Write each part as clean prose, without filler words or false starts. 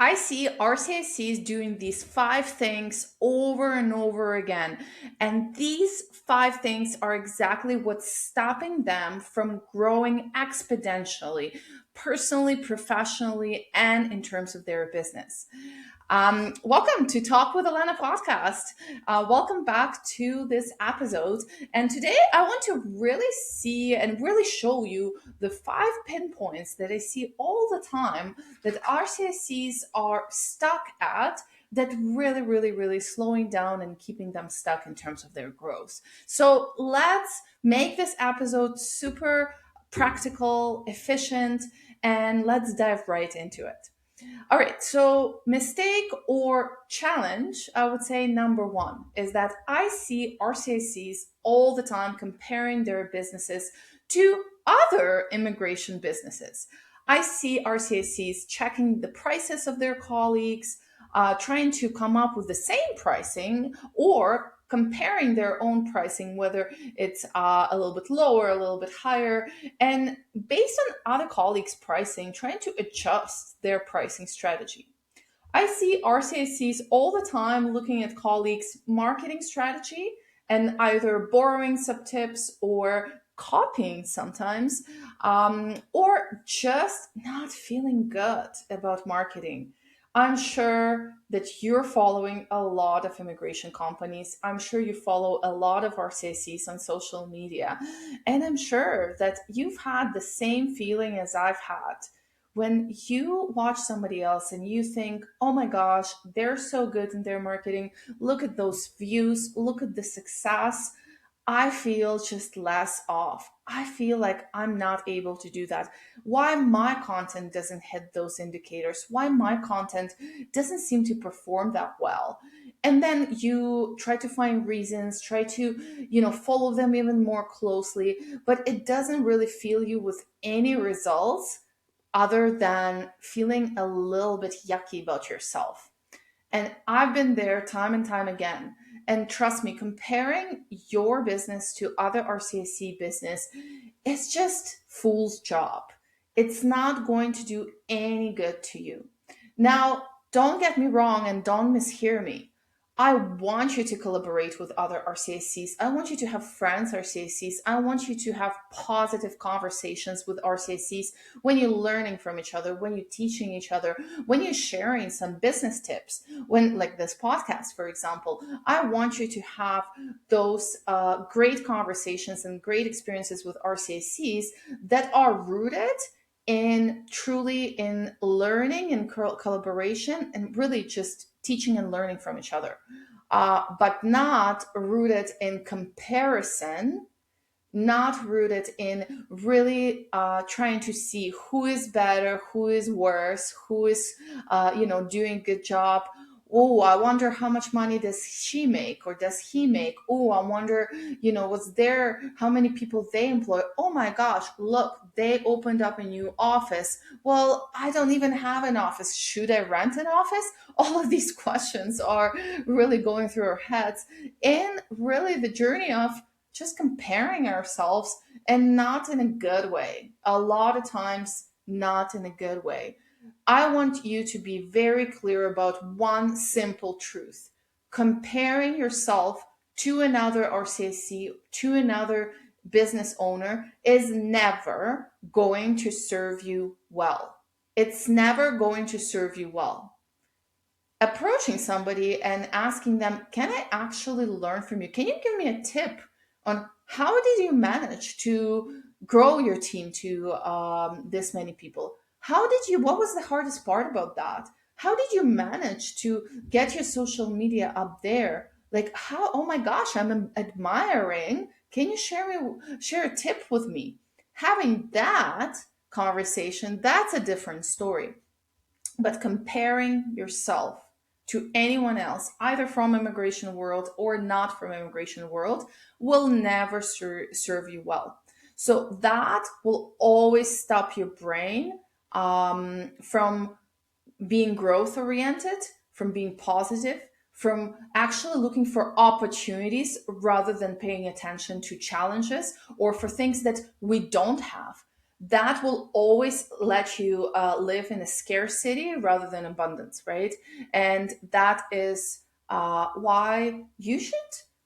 I see RCICs doing these five things over and over again. And these five things are exactly what's stopping them from growing exponentially, personally, professionally, and in terms of their business. Welcome to Talk with Olena podcast. Welcome back to this episode. And today I want to really see and really show you the five pinpoints that I see all the time that RCICs are stuck at that really slowing down and keeping them stuck in terms of their growth. So let's make this episode super practical, efficient, and let's dive right into it. All right, so mistake or challenge, I would say number one is that I see RCICs all the time comparing their businesses to other immigration businesses. I see RCICs checking the prices of their colleagues, trying to come up with the same pricing or comparing their own pricing, whether it's a little bit lower, a little bit higher, and based on other colleagues' pricing, trying to adjust their pricing strategy. I see RCICs all the time looking at colleagues' marketing strategy and either borrowing some tips or copying sometimes, or just not feeling good about marketing. I'm sure that you're following a lot of immigration companies. I'm sure you follow a lot of RCICs on social media. And I'm sure that you've had the same feeling as I've had when you watch somebody else and you think, oh my gosh, they're so good in their marketing. Look at those views, look at the success. I feel just less off. I feel like I'm not able to do that. Why my content doesn't hit those indicators? Why my content doesn't seem to perform that well? And then you try to find reasons, try to, follow them even more closely, but it doesn't really fill you with any results other than feeling a little bit yucky about yourself. And I've been there time and time again. And trust me, comparing your business to other RCIC business is just fool's job. It's not going to do any good to you. Now, don't get me wrong and don't mishear me. I want you to collaborate with other RCICs. I want you to have friends RCICs. I want you to have positive conversations with RCICs when you're learning from each other, when you're teaching each other, when you're sharing some business tips, when like this podcast, for example. I want you to have those great conversations and great experiences with RCICs that are rooted in truly in learning and collaboration and really just teaching and learning from each other, but not rooted in comparison, not rooted in really trying to see who is better, who is worse, who is doing a good job. Oh, I wonder how much money does she make or does he make? Oh, I wonder, what's there, how many people they employ? Oh my gosh, look, they opened up a new office. Well, I don't even have an office. Should I rent an office? All of these questions are really going through our heads. And really the journey of just comparing ourselves, and not in a good way. A lot of times, not in a good way. I want you to be very clear about one simple truth. Comparing yourself to another RCC, to another business owner, is never going to serve you well. It's never going to serve you well. Approaching somebody and asking them, can I actually learn from you? Can you give me a tip on how did you manage to grow your team to this many people? What was the hardest part about that? How did you manage to get your social media up there? Like how, oh my gosh, I'm admiring. Can you share a tip with me? Having that conversation, that's a different story. But comparing yourself to anyone else, either from immigration world or not from immigration world, will never serve you well. So that will always stop your brain from being growth oriented, from being positive, from actually looking for opportunities rather than paying attention to challenges or for things that we don't have. that will always let you live in a scarcity rather than abundance, right? And that is why you should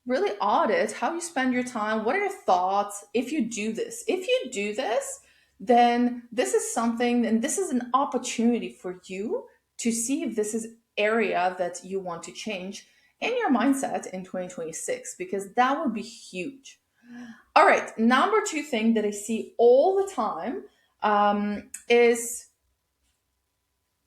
really audit how you spend your time. What are your thoughts if you do this? If you do this, then this is something, and this is an opportunity for you to see if this is area that you want to change in your mindset in 2026, because that would be huge. All right, number two thing that I see all the time is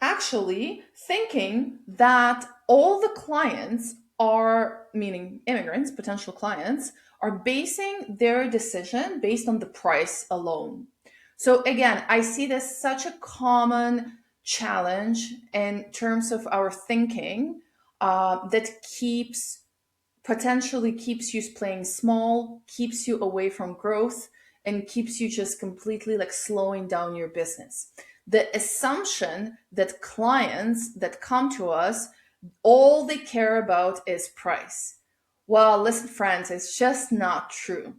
actually thinking that all the clients are, meaning immigrants, potential clients, are basing their decision based on the price alone. So again, I see this such a common challenge in terms of our thinking that potentially keeps you playing small, keeps you away from growth, and keeps you just completely like slowing down your business. The assumption that clients that come to us, all they care about is price. Well, listen, friends, it's just not true.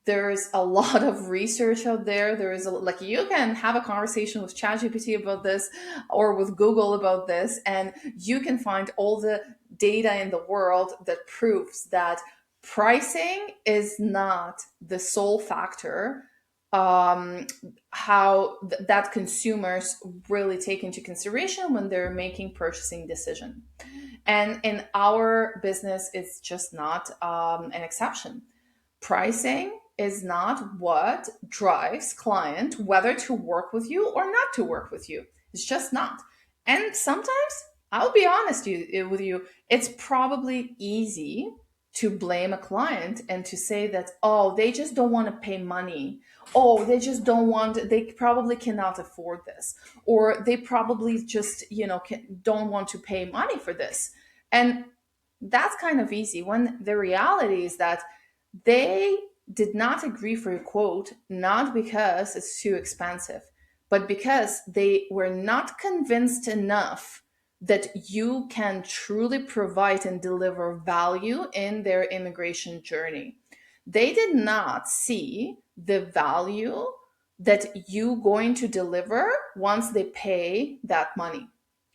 There's a lot of research out there. There is like, you can have a conversation with ChatGPT about this or with Google about this, and you can find all the data in the world that proves that pricing is not the sole factor that consumers really take into consideration when they're making purchasing decision. And in our business, it's just not an exception. Pricing is not what drives client whether to work with you or not to work with you. It's just not. And sometimes, I'll be honest with you, it's probably easy to blame a client and to say that, oh, they just don't want to pay money. Oh, they probably cannot afford this. Or they probably just, don't want to pay money for this. And that's kind of easy when the reality is that they did not agree for a quote, not because it's too expensive, but because they were not convinced enough that you can truly provide and deliver value in their immigration journey. They did not see the value that you going to deliver once they pay that money.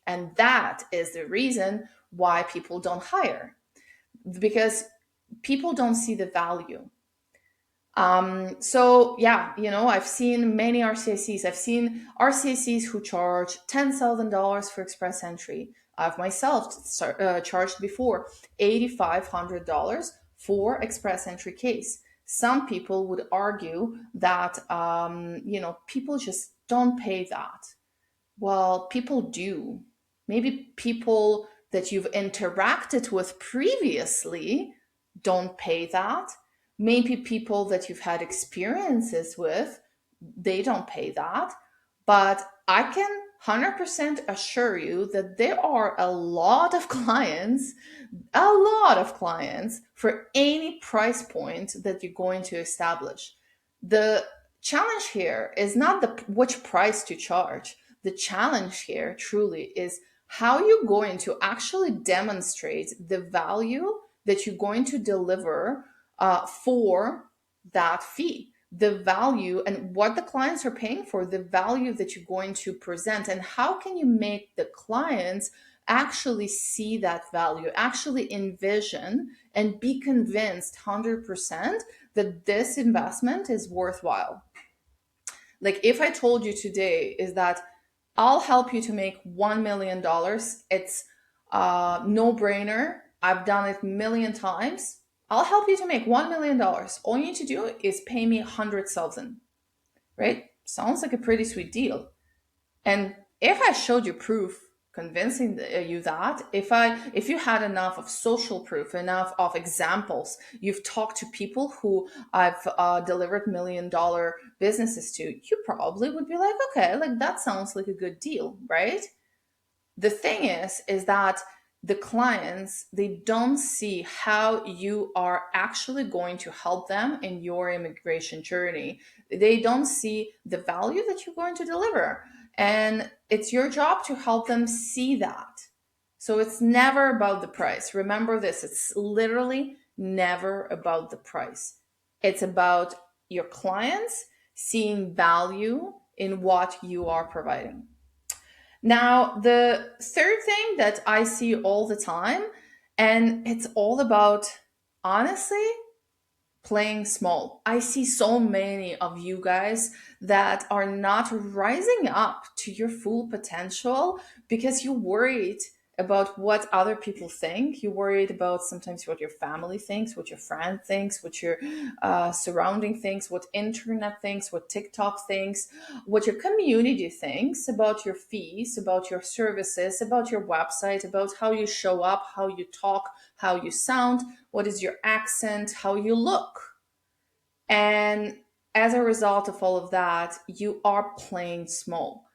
And that is the reason why people don't hire, because people don't see the value. So yeah, I've seen many RCICs. I've seen RCICs who charge $10,000 for express entry. I've myself charged before $8,500 for express entry case. Some people would argue that people just don't pay that. Well, people do. Maybe people that you've interacted with previously don't pay that. Maybe people that you've had experiences with, they don't pay that. But I can 100% assure you that there are a lot of clients for any price point that you're going to establish. The challenge here is not which price to charge. The challenge here truly is how you're going to actually demonstrate the value that you're going to deliver for that fee, the value and what the clients are paying for, the value that you're going to present, and how can you make the clients actually see that value, actually envision and be convinced 100% that this investment is worthwhile. Like, if I told you today is that I'll help you to make $1 million, it's no brainer. I've done it a million times. I'll help you to make $1 million. All you need to do is pay me 100,000, right? Sounds like a pretty sweet deal. And if I showed you proof convincing you that, if you had enough of social proof, enough of examples, you've talked to people who I've delivered $1 million businesses to, you probably would be like, okay, like that sounds like a good deal, right? The thing is that the clients, they don't see how you are actually going to help them in your immigration journey. They don't see the value that you're going to deliver. And it's your job to help them see that. So it's never about the price. Remember this, it's literally never about the price. It's about your clients seeing value in what you are providing. Now, the third thing that I see all the time, and it's all about, honestly, playing small. I see so many of you guys that are not rising up to your full potential because you're worried about what other people think. You're worried about sometimes what your family thinks, what your friend thinks, what your surrounding thinks, what internet thinks, what TikTok thinks, what your community thinks about your fees, about your services, about your website, about how you show up, how you talk, how you sound, what is your accent, how you look. And as a result of all of that, you are playing small.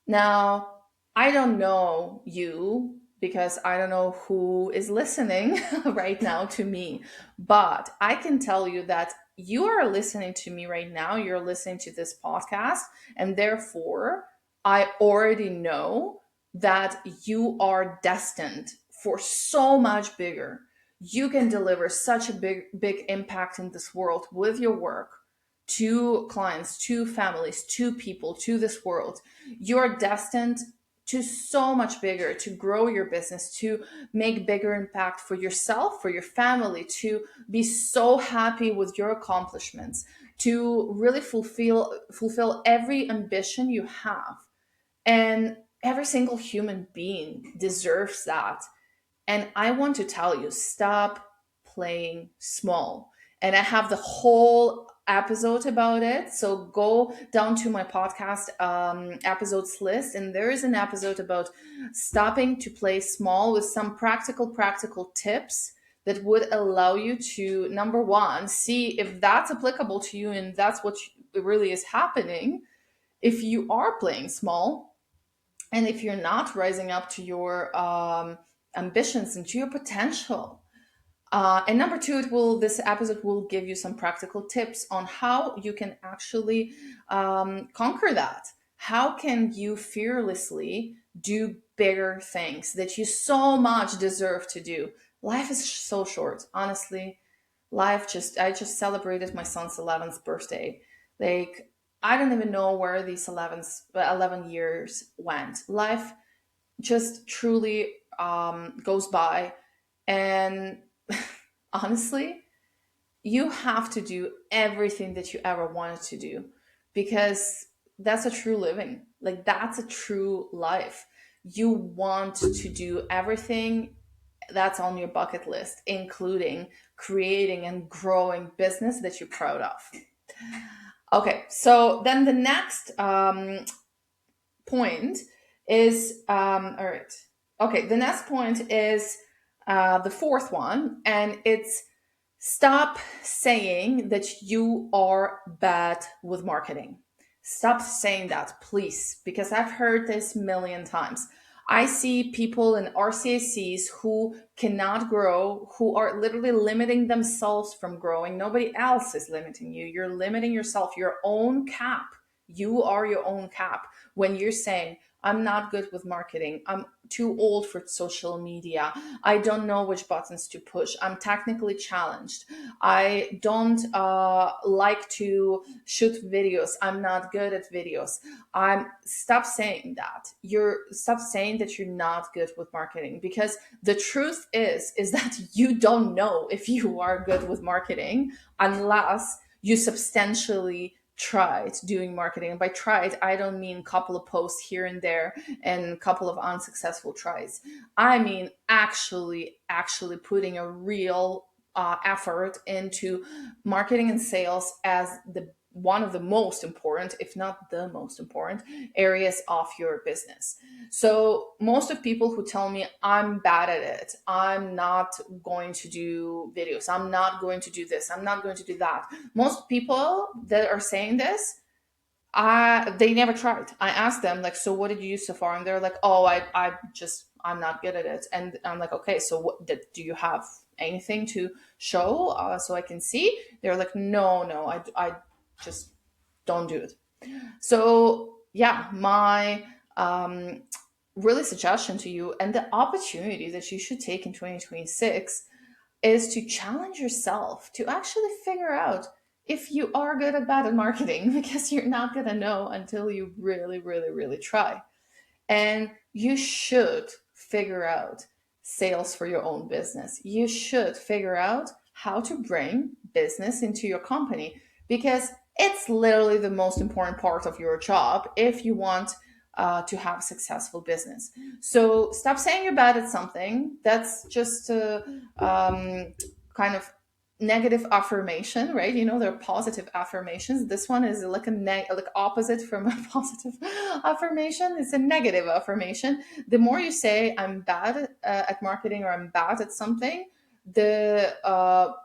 Now, I don't know you because I don't know who is listening right now to me, but I can tell you that you are listening to me right now. You're listening to this podcast, and therefore, I already know that you are destined for so much bigger. You can deliver such a big impact in this world with your work to clients, to families, to people, to this world. You're destined to so much bigger, to grow your business, to make bigger impact for yourself, for your family, to be so happy with your accomplishments, to really fulfill every ambition you have. And every single human being deserves that. And I want to tell you, stop playing small. And I have the whole episode about it. So go down to my podcast episodes list. And there is an episode about stopping to play small with some practical tips that would allow you to, number one, see if that's applicable to you and that's what really is happening. If you are playing small, and if you're not rising up to your ambitions and to your potential. And number two, this episode will give you some practical tips on how you can actually conquer that. How can you fearlessly do bigger things that you so much deserve to do? Life is so short, honestly. I just celebrated my son's 11th birthday. Like, I don't even know where these 11 years went. Life just truly goes by. And honestly, you have to do everything that you ever wanted to do because that's a true living. Like, that's a true life. You want to do everything that's on your bucket list, including creating and growing business that you're proud of. Okay, so then the next point is all right. Okay, the next point is the fourth one, and it's stop saying that you are bad with marketing. Stop saying that, please, because I've heard this a million times. I see people in RCICs who cannot grow, who are literally limiting themselves from growing. Nobody else is limiting you. You're limiting yourself, your own cap. You are your own cap when you're saying, I'm not good with marketing. I'm too old for social media. I don't know which buttons to push. I'm technically challenged. I don't like to shoot videos. I'm not good at videos. Stop saying that. Stop saying that you're not good with marketing, because the truth is that you don't know if you are good with marketing unless you substantially tried doing marketing. And by tried, I don't mean a couple of posts here and there and a couple of unsuccessful tries. I mean actually putting a real effort into marketing and sales as the one of the most important, if not the most important, areas of your business. So most of people who tell me I'm bad at it, I'm not going to do videos, I'm not going to do this, I'm not going to do that. Most people that are saying this, they never tried. I asked them, like, so what did you use so far? And they're like, oh, I'm not good at it. And I'm like, okay, so do you have anything to show so I can see? They're like, no, I just don't do it. So yeah, my really suggestion to you and the opportunity that you should take in 2026 is to challenge yourself to actually figure out, if you are good or bad at marketing, because you're not going to know until you really, really, really try. And you should figure out sales for your own business. You should figure out how to bring business into your company, because it's literally the most important part of your job if you want to have successful business. So stop saying you're bad at something. That's just a kind of negative affirmation, right? You know, there are positive affirmations. This one is like like opposite from a positive affirmation. It's a negative affirmation. The more you say I'm bad at marketing or I'm bad at something, the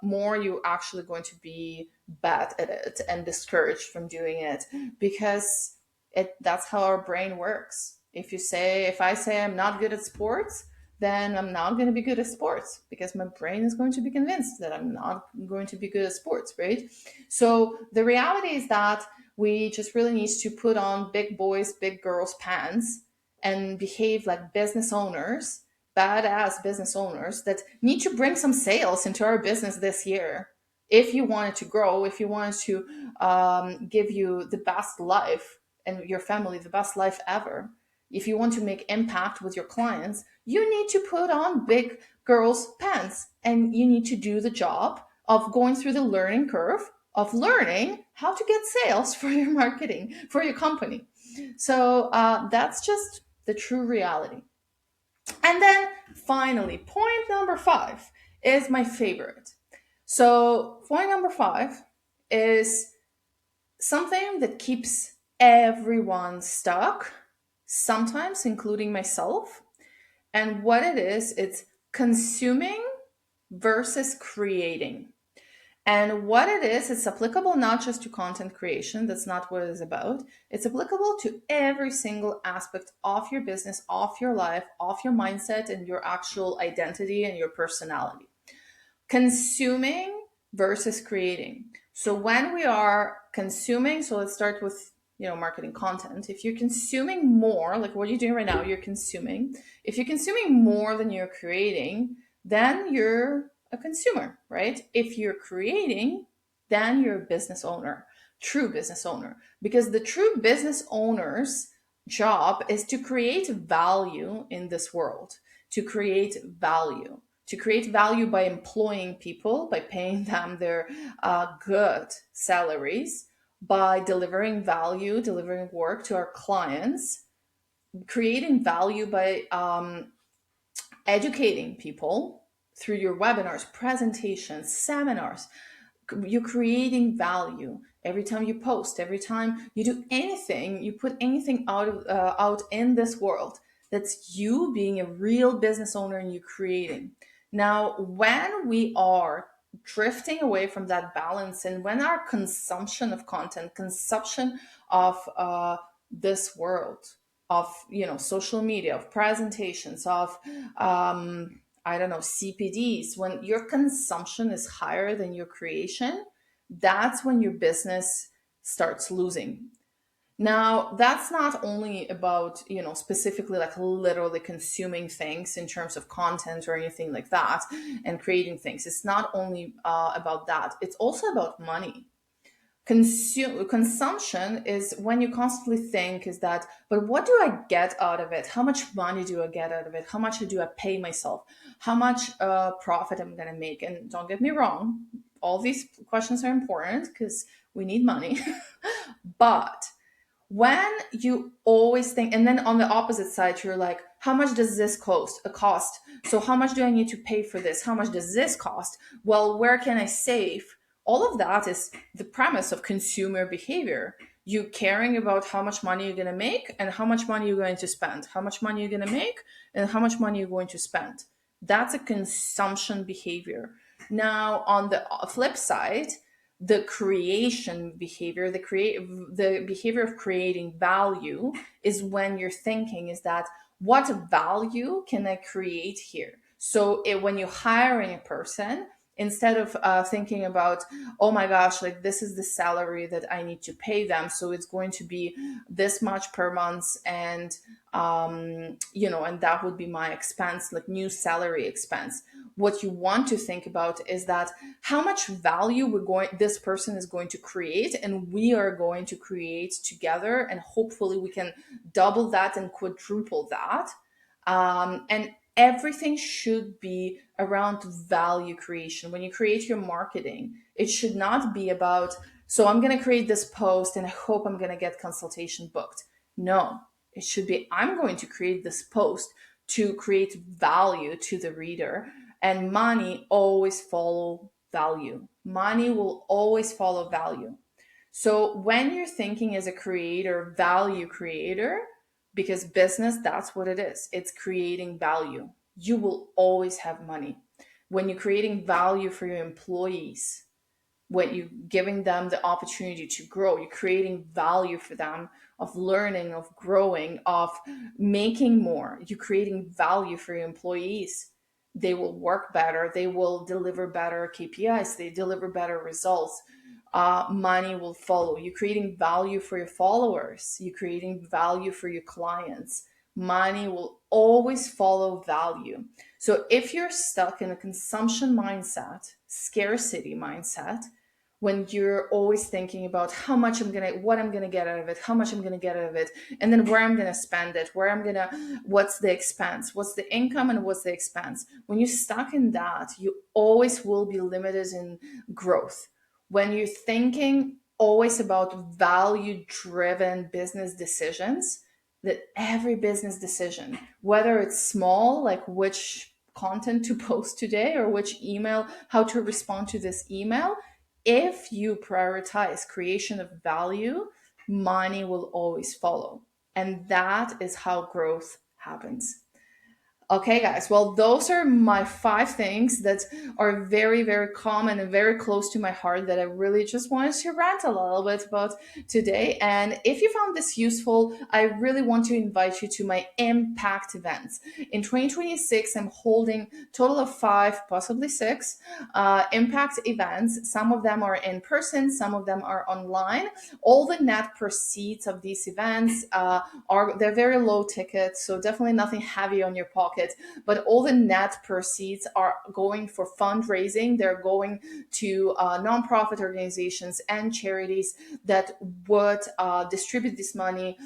more you actually going to be bad at it and discouraged from doing it, because that's how our brain works. If I say I'm not good at sports, then I'm not going to be good at sports, because my brain is going to be convinced that I'm not going to be good at sports, right? So the reality is that we just really need to put on big boys, big girls pants and behave like business owners, badass business owners that need to bring some sales into our business this year. If you want it to grow, if you want it to give you the best life and your family the best life ever, if you want to make impact with your clients, you need to put on big girls pants and you need to do the job of going through the learning curve of learning how to get sales for your marketing for your company. So that's just the true reality. And then finally, point number 5 is my favorite. So point number 5 is something that keeps everyone stuck, sometimes including myself. And what it is, it's consuming versus creating. And what it is, it's applicable not just to content creation. That's not what it's about. It's applicable to every single aspect of your business, of your life, of your mindset, and your actual identity and your personality. Consuming versus creating. So when we are consuming, so let's start with marketing content. If you're consuming more, like what you're doing right now, you're consuming. If you're consuming more than you're creating, then you're a consumer, right? If you're creating, then you're a business owner, true business owner, because the true business owner's job is to create value in this world, to create value, by employing people, by paying them their good salaries, by delivering value, delivering work to our clients, creating value by educating people through your webinars, presentations, seminars. You're creating value every time you post, every time you do anything, you put anything out in this world. That's you being a real business owner and you creating. Now, when we are drifting away from that balance, and when our consumption of content, consumption of this world, of social media, of presentations, of I don't know, CPDs, when your consumption is higher than your creation, that's when your business starts losing. Now, that's not only about, specifically like literally consuming things in terms of content or anything like that and creating things. It's not only about that, it's also about money. Consumption is when you constantly think is that, but what do I get out of it? How much money do I get out of it? How much do I pay myself? How much profit I'm going to make? And don't get me wrong, all these questions are important because we need money. But when you always think, and then on the opposite side, you're like, how much does this cost? So how much do I need to pay for this? How much does this cost? Well, where can I save? All of that is the premise of consumer behavior. You caring about how much money you're going to make and how much money you're going to spend, how much money you're going to make and how much money you're going to spend. That's a consumption behavior. Now, on the flip side, the creation behavior, the behavior of creating value is when you're thinking is that what value can I create here? So when you're hiring a person, instead of thinking about, oh my gosh, like this is the salary that I need to pay them, so it's going to be this much per month, and and that would be my expense, like new salary expense. What you want to think about is that how much value this person is going to create, and we are going to create together, and hopefully we can double that and quadruple that. And everything should be around value creation. When you create your marketing, it should not be about, so I'm going to create this post and I hope I'm going to get consultation booked. No, it should be, I'm going to create this post to create value to the reader. And money always follow value. Money will always follow value. So when you're thinking as a creator, value creator, because business, that's what it is. It's creating value. You will always have money. When you're creating value for your employees, when you're giving them the opportunity to grow, you're creating value for them of learning, of growing, of making more. You're creating value for your employees. They will work better, they will deliver better KPIs, they deliver better results. Money will follow. You're creating value for your followers, you're creating value for your clients. Money will always follow value. So if you're stuck in a consumption mindset, scarcity mindset, when you're always thinking about how much what I'm gonna get out of it, how much I'm gonna get out of it, and then where I'm gonna spend it, what's the expense, what's the income, and what's the expense. When you're stuck in that, you always will be limited in growth. When you're thinking always about value driven business decisions, that every business decision, whether it's small, like which content to post today or which email, how to respond to this email, if you prioritize creation of value, money will always follow. And that is how growth happens. Okay, guys. Well, those are my 5 things that are very, very common and very close to my heart that I really just wanted to rant a little bit about today. And if you found this useful, I really want to invite you to my impact events. In 2026, I'm holding total of 5, possibly 6 impact events. Some of them are in person, some of them are online. All the net proceeds of these events they're very low ticket, so definitely nothing heavy on your pocket. But all the net proceeds are going for fundraising. They're going to nonprofit organizations and charities that would distribute this money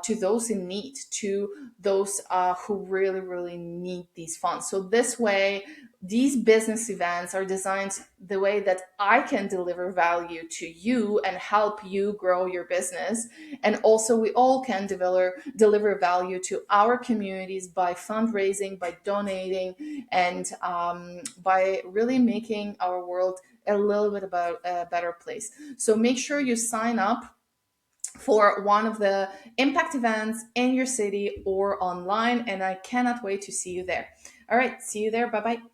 to those in need, to those who really, really need these funds. So this way, these business events are designed the way that I can deliver value to you and help you grow your business. And also, we all can deliver value to our communities by fundraising, by donating, and by really making our world a little bit about a better place. So make sure you sign up for one of the impact events in your city or online. And I cannot wait to see you there. All right, see you there. Bye bye.